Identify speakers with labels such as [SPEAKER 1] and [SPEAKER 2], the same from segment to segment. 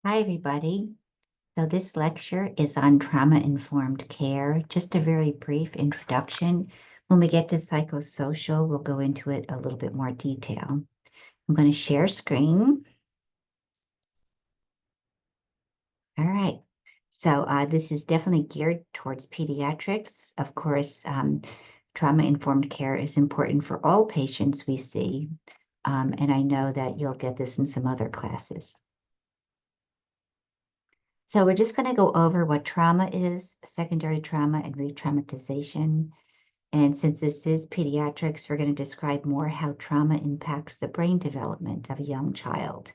[SPEAKER 1] Hi, everybody. So this lecture is on trauma-informed care. Just a very brief introduction. When we get to psychosocial, we'll go into it a little bit more detail. I'm going to share screen. All right. So this is definitely geared towards pediatrics. Of course, trauma-informed care is important for all patients we see. And I know that you'll get this in some other classes. So we're just going to go over what trauma is, secondary trauma, and re-traumatization. And since this is pediatrics, we're going to describe more how trauma impacts the brain development of a young child.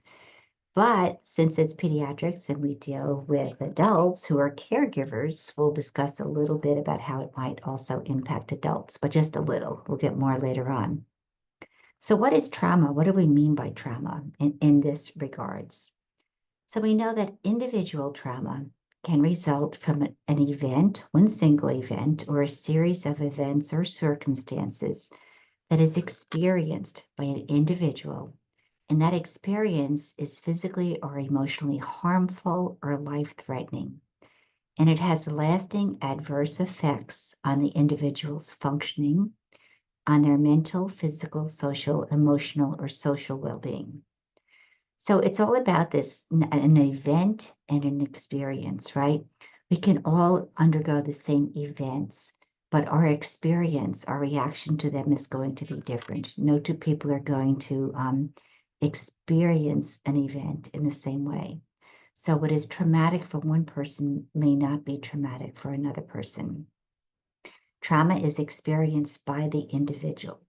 [SPEAKER 1] But since it's pediatrics and we deal with adults who are caregivers, we'll discuss a little bit about how it might also impact adults, but just a little. We'll get more later on. So what is trauma? What do we mean by trauma in this regards? So we know that individual trauma can result from an event, one single event, or a series of events or circumstances that is experienced by an individual, and that experience is physically or emotionally harmful or life-threatening, and it has lasting adverse effects on the individual's functioning, on their mental, physical, social, emotional, or social well-being. So it's all about this, an event and an experience, right? We can all undergo the same events, but our experience, our reaction to them is going to be different. No two people are going to experience an event in the same way. So what is traumatic for one person may not be traumatic for another person. Trauma is experienced by the individual.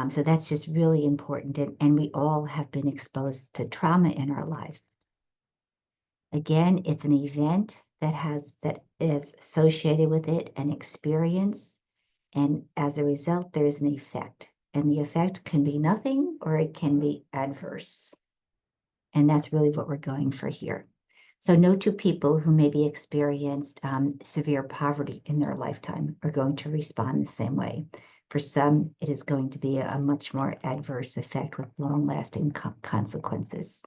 [SPEAKER 1] So that's just really important. And we all have been exposed to trauma in our lives. Again, it's an event that is associated with it, an experience. And as a result, there is an effect. And the effect can be nothing or it can be adverse. And that's really what we're going for here. So no two people who maybe experienced severe poverty in their lifetime are going to respond the same way. For some, it is going to be a much more adverse effect with long-lasting consequences.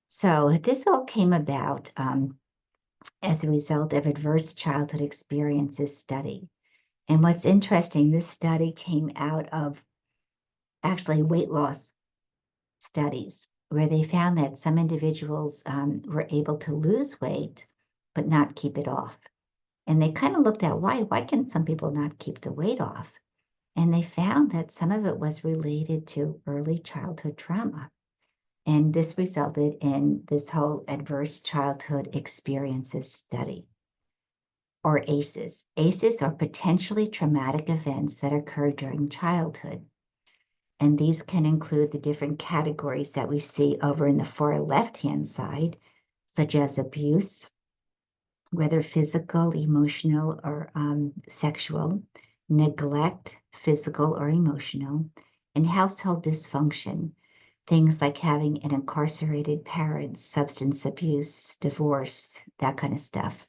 [SPEAKER 1] So this all came about as a result of adverse childhood experiences study. And what's interesting, this study came out of actually weight loss studies where they found that some individuals were able to lose weight, but not keep it off. And they kind of looked at why can some people not keep the weight off? And they found that some of it was related to early childhood trauma. And this resulted in this whole adverse childhood experiences study, or ACEs. ACEs are potentially traumatic events that occur during childhood. And these can include the different categories that we see over in the far left-hand side, such as abuse, whether physical, emotional, or sexual, neglect, physical or emotional, and household dysfunction, things like having an incarcerated parent, substance abuse, divorce, that kind of stuff.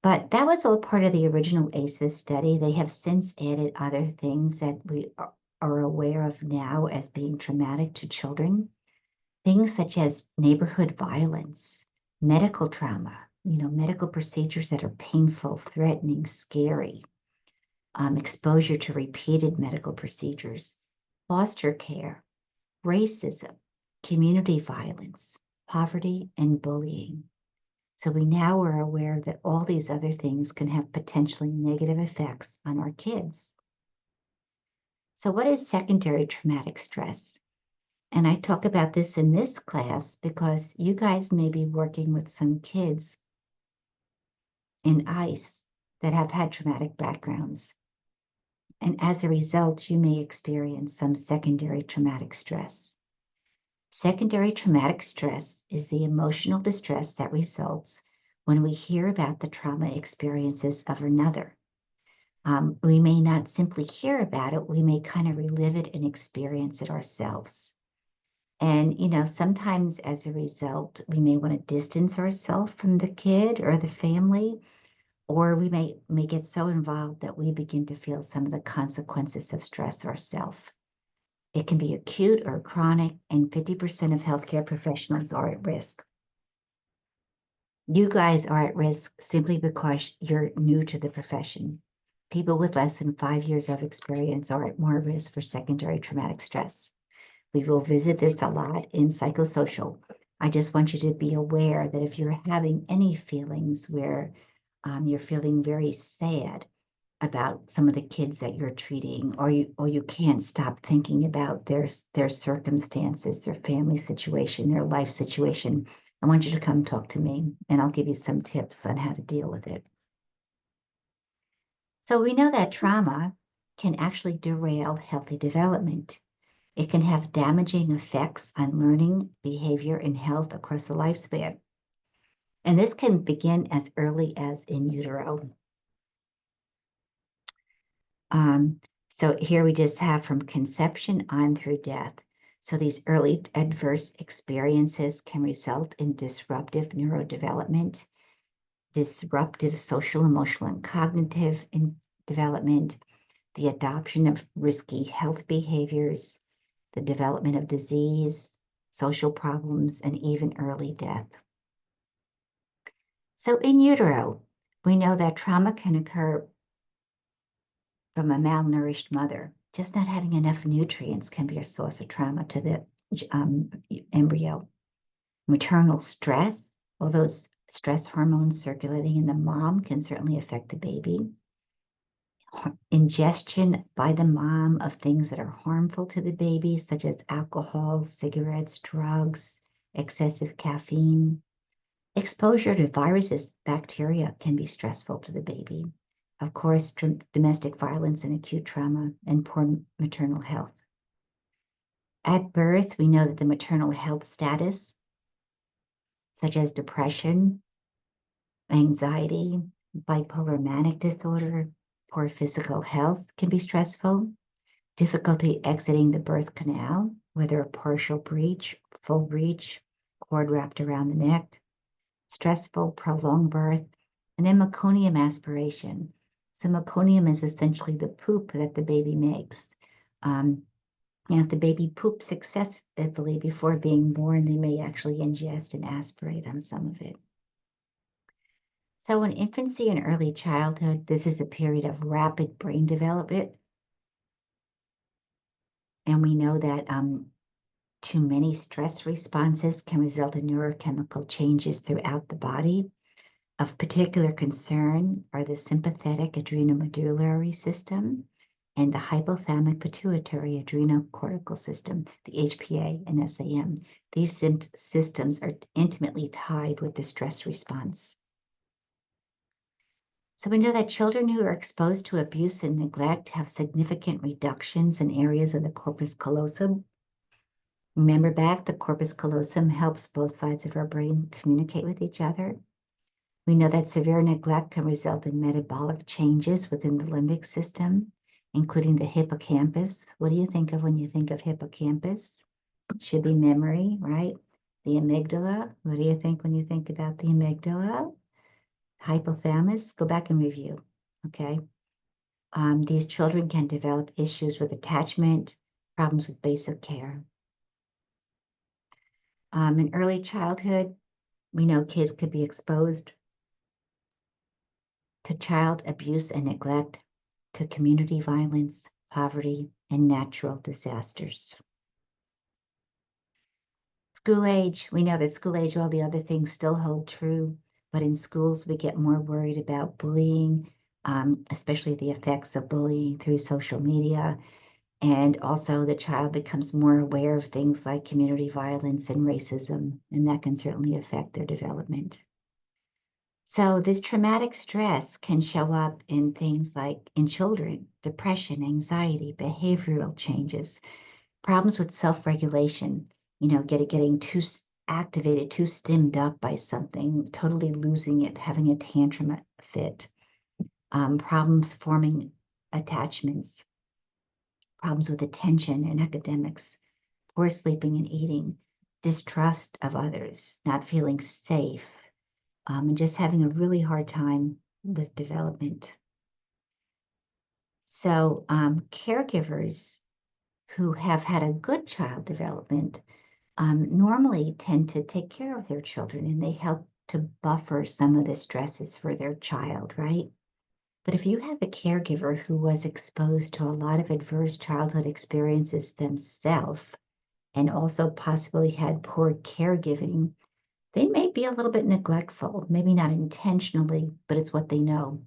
[SPEAKER 1] But that was all part of the original ACEs study. They have since added other things that we are aware of now as being traumatic to children. Things such as neighborhood violence, medical trauma, medical procedures that are painful, threatening, scary, exposure to repeated medical procedures, foster care, racism, community violence, poverty, and bullying. So we now are aware that all these other things can have potentially negative effects on our kids. So what is secondary traumatic stress? And I talk about this in this class because you guys may be working with some kids in ICE that have had traumatic backgrounds. And as a result, you may experience some secondary traumatic stress. Secondary traumatic stress is the emotional distress that results when we hear about the trauma experiences of another. We may not simply hear about it, we may kind of relive it and experience it ourselves. And, sometimes as a result, we may want to distance ourselves from the kid or the family, or we may get so involved that we begin to feel some of the consequences of stress ourselves. It can be acute or chronic, and 50% of healthcare professionals are at risk. You guys are at risk simply because you're new to the profession. People with less than 5 years of experience are at more risk for secondary traumatic stress. We will visit this a lot in psychosocial. I just want you to be aware that if you're having any feelings where you're feeling very sad about some of the kids that you're treating, or you can't stop thinking about their circumstances, their family situation, their life situation, I want you to come talk to me, and I'll give you some tips on how to deal with it. So we know that trauma can actually derail healthy development. It can have damaging effects on learning, behavior, and health across the lifespan. And this can begin as early as in utero. So here we just have from conception on through death. So these early adverse experiences can result in disruptive neurodevelopment, disruptive social, emotional, and cognitive development, the adoption of risky health behaviors, the development of disease, social problems, and even early death. So in utero, we know that trauma can occur from a malnourished mother. Just not having enough nutrients can be a source of trauma to the embryo. Maternal stress, all those stress hormones circulating in the mom can certainly affect the baby. Ingestion by the mom of things that are harmful to the baby, such as alcohol, cigarettes, drugs, excessive caffeine. Exposure to viruses, bacteria can be stressful to the baby. Of course, domestic violence and acute trauma and poor maternal health. At birth, we know that the maternal health status, such as depression, anxiety, bipolar manic disorder, poor physical health can be stressful. Difficulty exiting the birth canal, whether a partial breach, full breach, cord wrapped around the neck, stressful, prolonged birth, and then meconium aspiration. So meconium is essentially the poop that the baby makes. If the baby poops successfully before being born, they may actually ingest and aspirate on some of it. So in infancy and early childhood, this is a period of rapid brain development. And we know that too many stress responses can result in neurochemical changes throughout the body. Of particular concern are the sympathetic adrenomedullary system and the hypothalamic pituitary adrenocortical system, the HPA and SAM. These systems are intimately tied with the stress response. So we know that children who are exposed to abuse and neglect have significant reductions in areas of the corpus callosum. Remember back, the corpus callosum helps both sides of our brain communicate with each other. We know that severe neglect can result in metabolic changes within the limbic system, including the hippocampus. What do you think of when you think of hippocampus? Should be memory, right? The amygdala. What do you think when you think about the amygdala? Hypothalamus. Go back and review, okay? These children can develop issues with attachment, problems with basic care. In early childhood, we know kids could be exposed to child abuse and neglect, to community violence, poverty, and natural disasters. School age, we know that school age, all the other things still hold true, but in schools we get more worried about bullying, especially the effects of bullying through social media. And also the child becomes more aware of things like community violence and racism, and that can certainly affect their development. So this traumatic stress can show up in things like in children, depression, anxiety, behavioral changes, problems with self-regulation, getting too activated, too stimmed up by something, totally losing it, having a tantrum fit, problems forming attachments, problems with attention and academics, poor sleeping and eating, distrust of others, not feeling safe, and just having a really hard time with development. So caregivers who have had a good child development normally tend to take care of their children and they help to buffer some of the stresses for their child, right? But if you have a caregiver who was exposed to a lot of adverse childhood experiences themselves and also possibly had poor caregiving, they may be a little bit neglectful, maybe not intentionally, but it's what they know.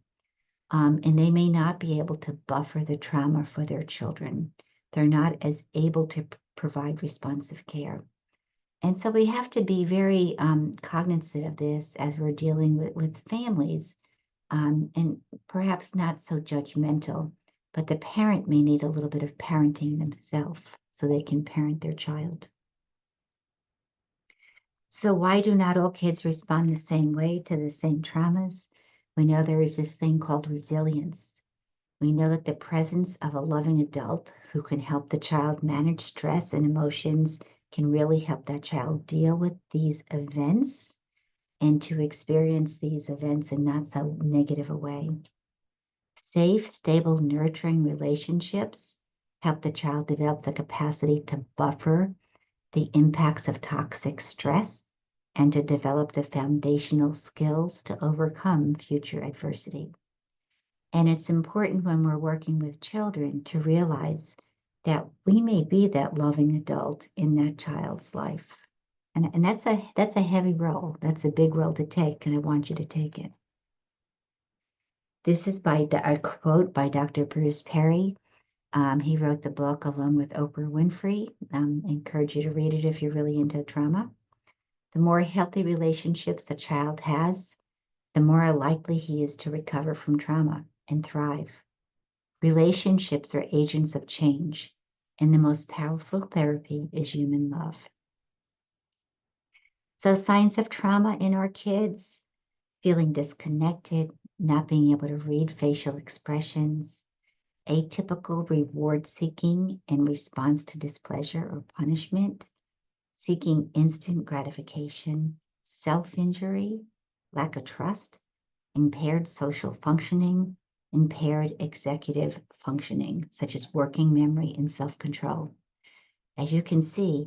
[SPEAKER 1] And they may not be able to buffer the trauma for their children. They're not as able to provide responsive care. And so we have to be very cognizant of this as we're dealing with families, and perhaps not so judgmental, but the parent may need a little bit of parenting themselves so they can parent their child. So why do not all kids respond the same way to the same traumas? We know there is this thing called resilience. We know that the presence of a loving adult who can help the child manage stress and emotions can really help that child deal with these events and to experience these events in not so negative a way. Safe, stable, nurturing relationships help the child develop the capacity to buffer the impacts of toxic stress and to develop the foundational skills to overcome future adversity. And it's important when we're working with children to realize that we may be that loving adult in that child's life. And that's a heavy role. That's a big role to take, and I want you to take it. This is by a quote by Dr. Bruce Perry. He wrote the book along with Oprah Winfrey. I encourage you to read it if you're really into trauma. The more healthy relationships a child has, the more likely he is to recover from trauma and thrive. Relationships are agents of change, and the most powerful therapy is human love. So signs of trauma in our kids: feeling disconnected, not being able to read facial expressions, atypical reward seeking in response to displeasure or punishment, seeking instant gratification, self-injury, lack of trust, impaired social functioning, impaired executive functioning, such as working memory and self-control. As you can see,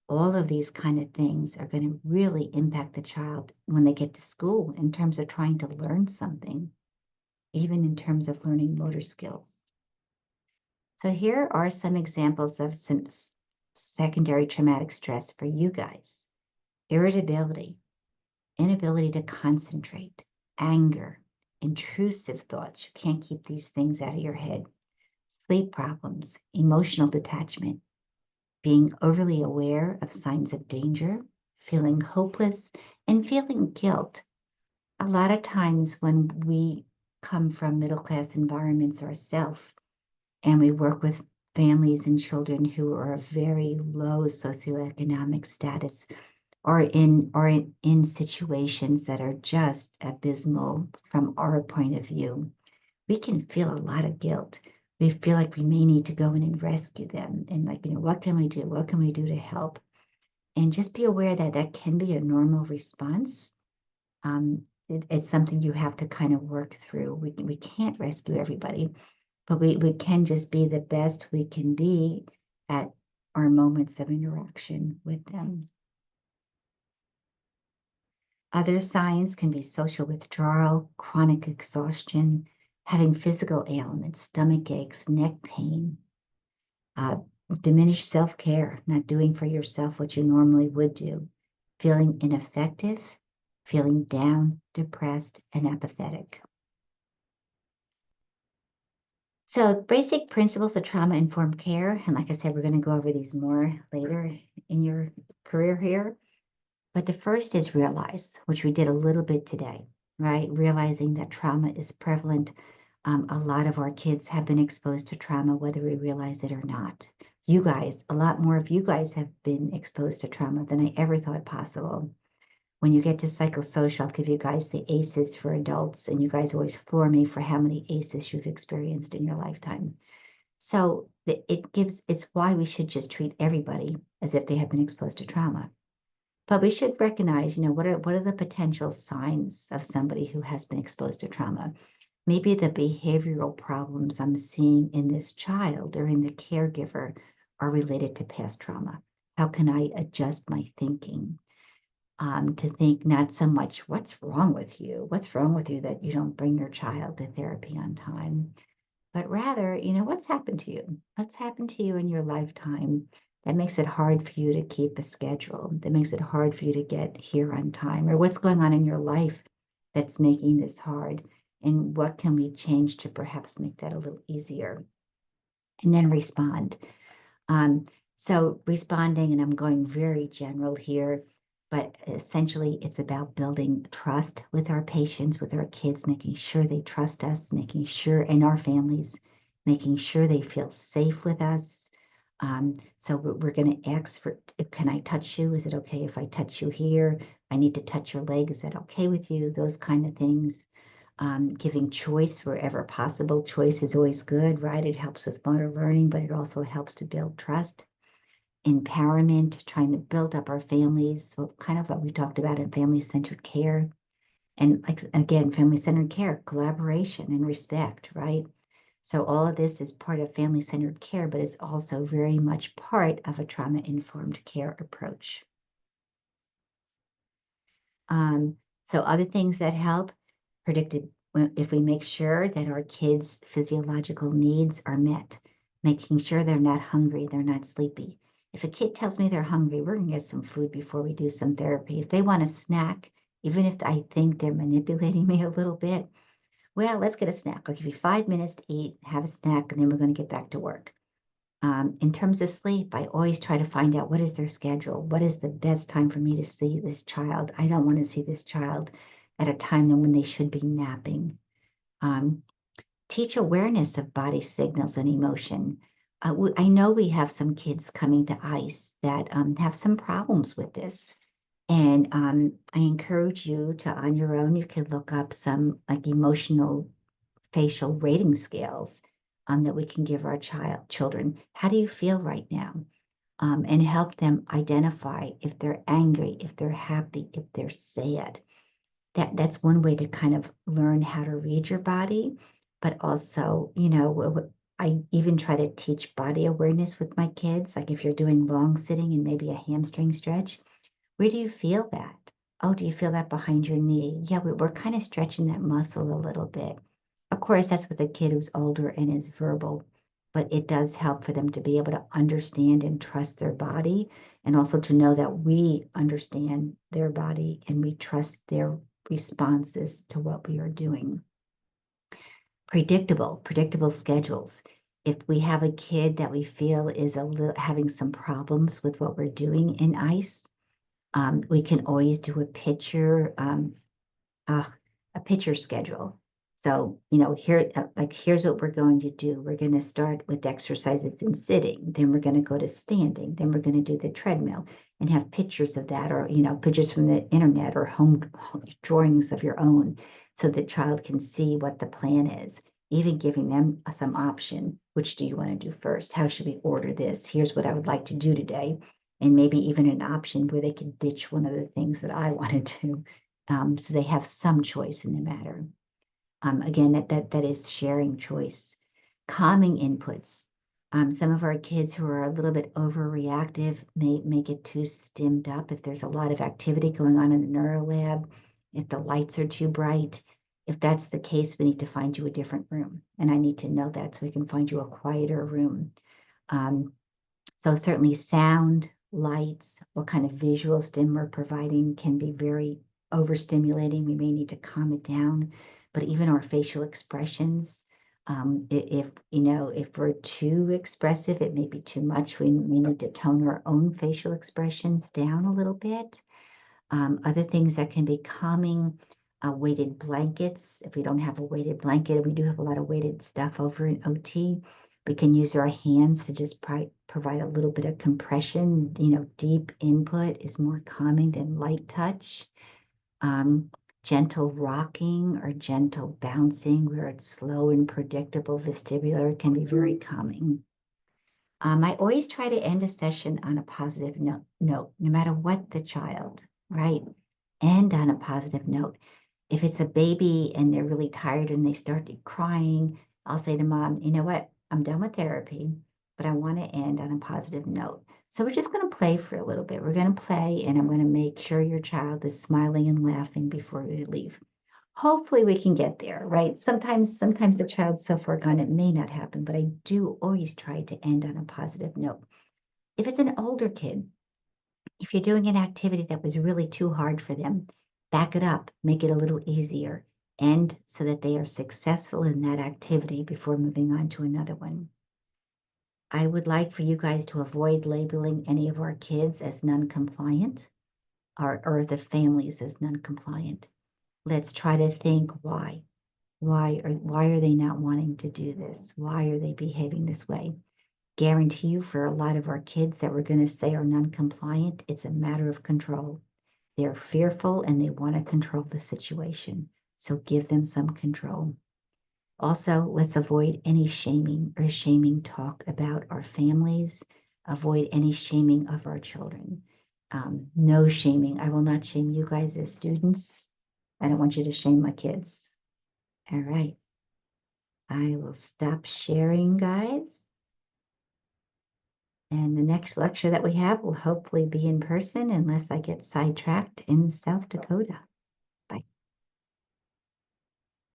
[SPEAKER 1] all of these kind of things are going to really impact the child when they get to school in terms of trying to learn something, even in terms of learning motor skills. So here are some examples of some secondary traumatic stress for you guys: irritability, inability to concentrate, anger, intrusive thoughts. You can't keep these things out of your head. Sleep problems, emotional detachment, being overly aware of signs of danger, feeling hopeless, and feeling guilt. A lot of times when we come from middle-class environments ourselves and we work with families and children who are of very low socioeconomic status, or in situations that are just abysmal from our point of view, we can feel a lot of guilt. We feel like we may need to go in and rescue them. And like, what can we do? What can we do to help? And just be aware that that can be a normal response. It's something you have to kind of work through. We can't rescue everybody, but we can just be the best we can be at our moments of interaction with them. Other signs can be social withdrawal, chronic exhaustion, having physical ailments, stomach aches, neck pain, diminished self-care, not doing for yourself what you normally would do, feeling ineffective, feeling down, depressed, and apathetic. So basic principles of trauma-informed care, and like I said, we're going to go over these more later in your career here. But the first is realize, which we did a little bit today, right? Realizing that trauma is prevalent. A lot of our kids have been exposed to trauma, whether we realize it or not. You guys, a lot more of you guys have been exposed to trauma than I ever thought possible. When you get to psychosocial, I'll give you guys the ACEs for adults, and you guys always floor me for how many ACEs you've experienced in your lifetime. So it's why we should just treat everybody as if they have been exposed to trauma. But we should recognize, what are the potential signs of somebody who has been exposed to trauma? Maybe the behavioral problems I'm seeing in this child or in the caregiver are related to past trauma? How can I adjust my thinking? To think not so much, what's wrong with you? What's wrong with you that you don't bring your child to therapy on time? But rather, what's happened to you? What's happened to you in your lifetime that makes it hard for you to keep a schedule, that makes it hard for you to get here on time? Or what's going on in your life that's making this hard? And what can we change to perhaps make that a little easier? And then respond. Um, so responding, and I'm going very general here, but essentially it's about building trust with our patients, with our kids, making sure they trust us, making sure, and our families, making sure they feel safe with us. So we're going to ask for, can I touch you? Is it okay if I touch you here? I need to touch your leg. Is that okay with you? Those kind of things. Giving choice wherever possible. Choice is always good, right? It helps with motor learning, but it also helps to build trust. Empowerment, trying to build up our families, so kind of what we talked about in family-centered care. And like again, family-centered care, collaboration and respect, right? So all of this is part of family-centered care, but it's also very much part of a trauma-informed care approach. So other things that help, predicted if we make sure that our kids' physiological needs are met, making sure they're not hungry, they're not sleepy. If a kid tells me they're hungry, we're gonna get some food before we do some therapy. If they want a snack, even if I think they're manipulating me a little bit, well, let's get a snack. I'll give you 5 minutes to eat, have a snack, and then we're gonna get back to work. In terms of sleep, I always try to find out what is their schedule. What is the best time for me to see this child? I don't want to see this child at a time when they should be napping. Um, Teach awareness of body signals and emotion. I know we have some kids coming to ICE that have some problems with this. And I encourage you to, on your own, you can look up some like emotional facial rating scales that we can give our children. How do you feel right now? And help them identify if they're angry, if they're happy, if they're sad. That's one way to kind of learn how to read your body, but also, I even try to teach body awareness with my kids. Like if you're doing long sitting and maybe a hamstring stretch, where do you feel that? Oh, do you feel that behind your knee? Yeah, we're kind of stretching that muscle a little bit. Of course, that's with a kid who's older and is verbal, but it does help for them to be able to understand and trust their body, and also to know that we understand their body and we trust their responses to what we are doing. Predictable schedules. If we have a kid that we feel is having some problems with what we're doing in ICE, we can always do a picture schedule. So, here's what we're going to do. We're going to start with exercises in sitting. Then we're going to go to standing. Then we're going to do the treadmill and have pictures of that, or, pictures from the internet or home drawings of your own, so the child can see what the plan is, even giving them some option. Which do you want to do first? How should we order this? Here's what I would like to do today. And maybe even an option where they can ditch one of the things that I want to do. So they have some choice in the matter. Again, that is sharing choice. Calming inputs. Some of our kids who are a little bit overreactive may get too stimmed up if there's a lot of activity going on in the neuro lab, if the lights are too bright. If that's the case, we need to find you a different room. And I need to know that so we can find you a quieter room. So certainly sound, lights, what kind of visual stim we're providing can be very overstimulating. We may need to calm it down, but even our facial expressions, if we're too expressive, it may be too much. We need to tone our own facial expressions down a little bit. Other things that can be calming, weighted blankets. If we don't have a weighted blanket, we do have a lot of weighted stuff over in OT. We can use our hands to just provide a little bit of compression. Deep input is more calming than light touch. Gentle rocking or gentle bouncing, where it's slow and predictable vestibular, can be very calming. I always try to end a session on a positive note, no matter what the child, right? End on a positive note. If it's a baby and they're really tired and they start crying, I'll say to mom, you know what? I'm done with therapy. but I want to end on a positive note. So we're just going to play for a little bit. We're going to play, and I'm going to make sure your child is smiling and laughing before we leave. Hopefully we can get there, right? Sometimes the child's so far gone, it may not happen, but I do always try to end on a positive note. If it's an older kid, if you're doing an activity that was really too hard for them, back it up, make it a little easier, and so that they are successful in that activity before moving on to another one. I would like for you guys to avoid labeling any of our kids as non-compliant or the families as non-compliant. Let's try to think why. Why are they not wanting to do this? Why are they behaving this way? Guarantee you for a lot of our kids that we're going to say are non-compliant, it's a matter of control. They're fearful and they want to control the situation. So give them some control. Also, let's avoid any shaming talk about our families. Avoid any shaming of our children. No shaming. I will not shame you guys as students. I don't want you to shame my kids. All right. I will stop sharing, guys. And the next lecture that we have will hopefully be in person unless I get sidetracked in South Dakota.